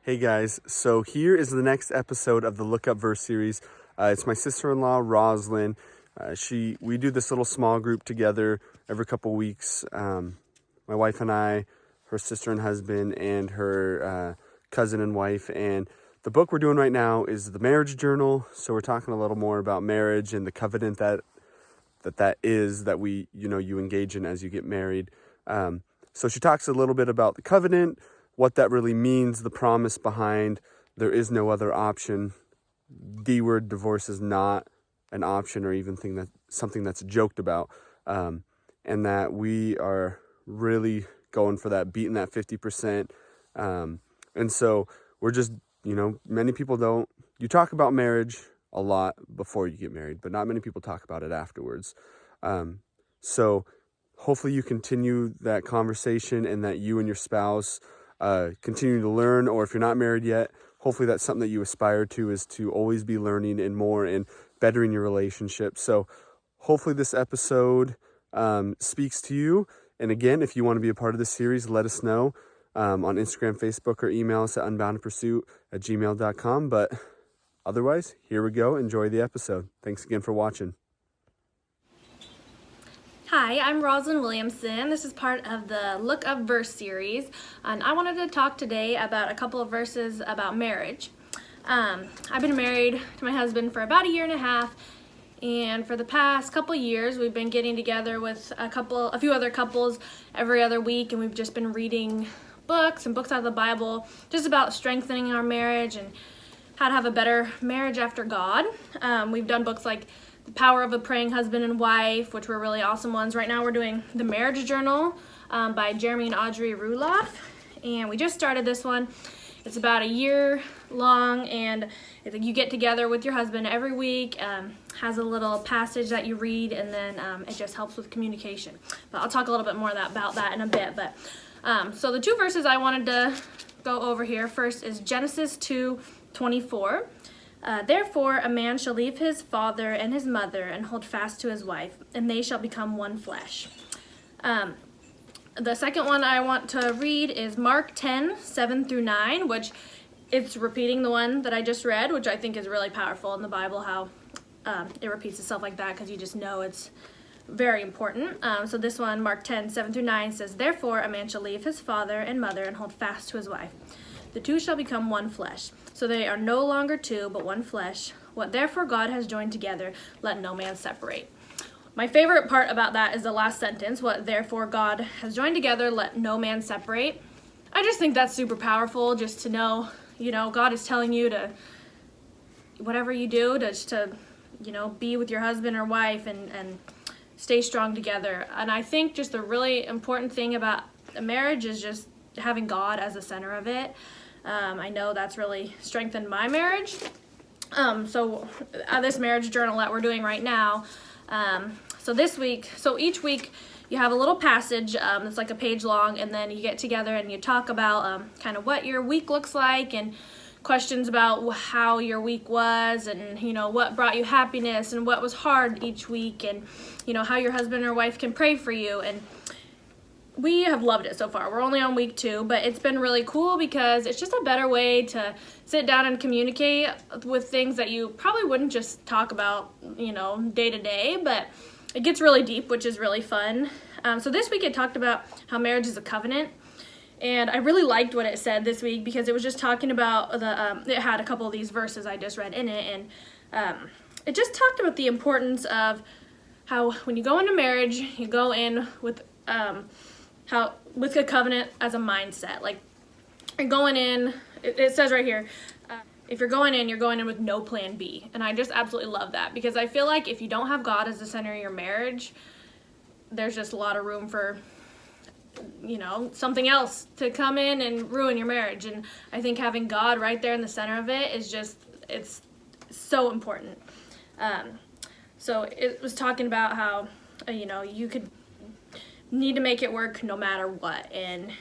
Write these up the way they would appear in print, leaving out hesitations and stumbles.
Hey guys, so here is the next episode of the LookUP Verse Series. It's my sister-in-law, Roslyn. We do this little small group together every couple weeks. My wife and I, her sister and husband, and her cousin and wife. And the book we're doing right now is the marriage journal. So we're talking a little more about marriage and the covenant that you engage in as you get married. So she talks a little bit about the covenant, what that really means, the promise behind there is no other option. The word divorce is not an option or even something that's joked about. And that we are really going for that, beating that 50%. And so we're just, many people don't, you talk about marriage a lot before you get married, but not many people talk about it afterwards. So hopefully you continue that conversation and that you and your spouse continue to learn, or if you're not married yet, hopefully that's something that you aspire to, is to always be learning and more and bettering your relationship. So hopefully this episode speaks to you. And again, if you want to be a part of this series, let us know on Instagram, Facebook, or email us at unboundedpursuit@gmail.com. But otherwise, here we go. Enjoy the episode. Thanks again for watching. Hi, I'm Roslyn Williamson. This is part of the LookUP Verse Series, and I wanted to talk today about a couple of verses about marriage. I've been married to my husband for about 1.5 years, and for the past couple years we've been getting together with a few other couples every other week, and we've just been reading books out of the Bible just about strengthening our marriage and how to have a better marriage after God. We've done books like The Power of a Praying Husband and Wife, which were really awesome ones. Right now we're doing The Marriage Journal by Jeremy and Audrey Ruloff, and we just started this one. It's about 1 year long, and you get together with your husband every week, has a little passage that you read, and then it just helps with communication. But I'll talk a little bit more about that in a bit. But so the two verses I wanted to go over here first is Genesis 2:24. Therefore a man shall leave his father and his mother and hold fast to his wife, and they shall become one flesh. The second one I want to read is Mark 10:7-9, which it's repeating the one that I just read, which I think is really powerful in the Bible, how it repeats itself like that, because you just know it's very important. So this one, Mark 10:7-9, says, Therefore a man shall leave his father and mother and hold fast to his wife. The two shall become one flesh. So they are no longer two, but one flesh. What therefore God has joined together, let no man separate. My favorite part about that is the last sentence, what therefore God has joined together, let no man separate. I just think that's super powerful, just to know, God is telling you to, whatever you do, to be with your husband or wife and stay strong together. And I think just the really important thing about a marriage is just having God as the center of it. I know that's really strengthened my marriage. So this marriage journal that we're doing right now, so each week you have a little passage that's like a page long, and then you get together and you talk about kind of what your week looks like, and questions about how your week was, and what brought you happiness and what was hard each week, and how your husband or wife can pray for you. And we have loved it so far. We're only on week 2, but it's been really cool because it's just a better way to sit down and communicate with things that you probably wouldn't just talk about, day to day, but it gets really deep, which is really fun. So this week it talked about how marriage is a covenant, and I really liked what it said this week because it was just talking about it had a couple of these verses I just read in it, and it just talked about the importance of how when you go into marriage, you go in with with a covenant as a mindset. Like, you're going in, it says right here, if you're going in with no plan B. And I just absolutely love that, because I feel like if you don't have God as the center of your marriage, there's just a lot of room for something else to come in and ruin your marriage. And I think having God right there in the center of it is it's so important. So it was talking about how you could need to make it work no matter what. And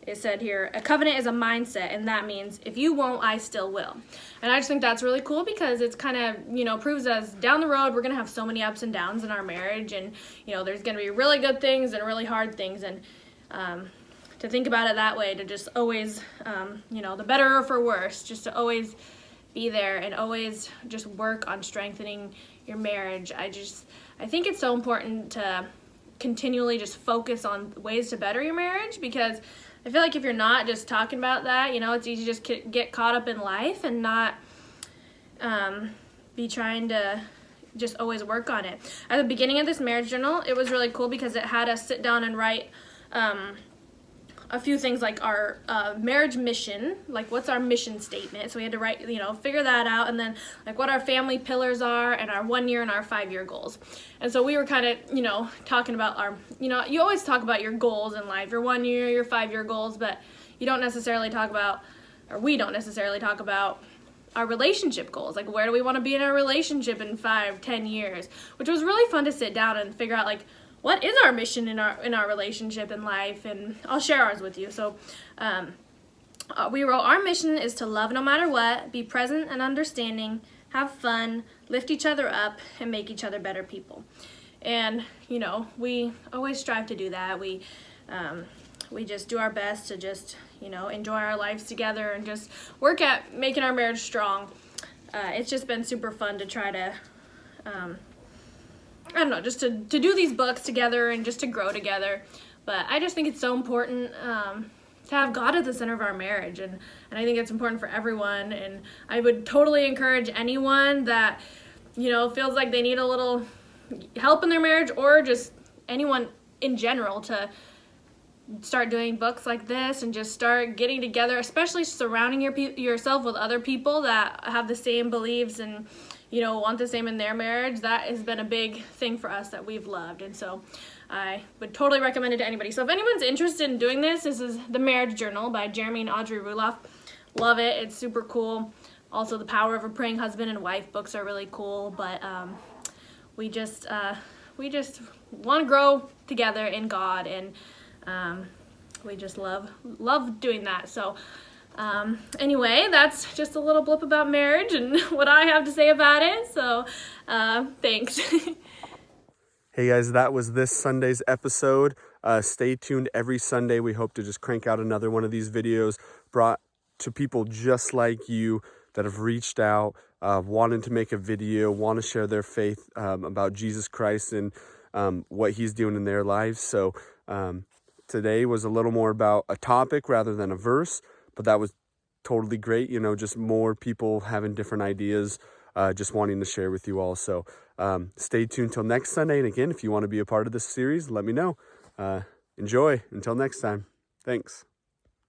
it said here, a covenant is a mindset, and that means if you won't, I still will. And I just think that's really cool, because it's kind of, proves us down the road we're going to have so many ups and downs in our marriage, and, there's going to be really good things and really hard things. And to think about it that way, to just always, the better or for worse, just to always be there and always just work on strengthening your marriage. I think it's so important to continually just focus on ways to better your marriage, because I feel like if you're not just talking about that, it's easy to just get caught up in life and not be trying to just always work on it. At the beginning of this marriage journal, it was really cool because it had us sit down and write a few things like our marriage mission, like what's our mission statement. So we had to write, figure that out, and then like what our family pillars are and our 1 year and our 5 year goals. And so we were kind of, talking about our, you always talk about your goals in life, your 1 year, your 5 year goals, but we don't necessarily talk about our relationship goals. Like, where do we want to be in our relationship in 5-10 years? Which was really fun to sit down and figure out, like, what is our mission in our relationship in life, and I'll share ours with you. So we wrote, our mission is to love no matter what, be present and understanding, have fun, lift each other up, and make each other better people. And we always strive to do that. We just do our best to just enjoy our lives together and just work at making our marriage strong. It's just been super fun to try to just to do these books together and just to grow together. But I just think it's so important to have God at the center of our marriage, and I think it's important for everyone. And I would totally encourage anyone that feels like they need a little help in their marriage, or just anyone in general, to start doing books like this and just start getting together, especially surrounding yourself with other people that have the same beliefs and want the same in their marriage. That has been a big thing for us that we've loved, and so I would totally recommend it to anybody. So if anyone's interested in doing this is The Marriage Journal by Jeremy and Audrey Ruloff. Love it. It's super cool. Also, The Power of a Praying Husband and Wife books are really cool, but we just want to grow together in God, and we just love doing that. So anyway, that's just a little blip about marriage and what I have to say about it. So thanks. Hey guys, that was this Sunday's episode. Stay tuned every Sunday. We hope to just crank out another one of these videos brought to people just like you that have reached out, wanting to make a video, want to share their faith about Jesus Christ and what he's doing in their lives. So today was a little more about a topic rather than a verse, but that was totally great. Just more people having different ideas, just wanting to share with you all. So stay tuned till next Sunday. And again, if you want to be a part of this series, let me know. Enjoy. Until next time. Thanks.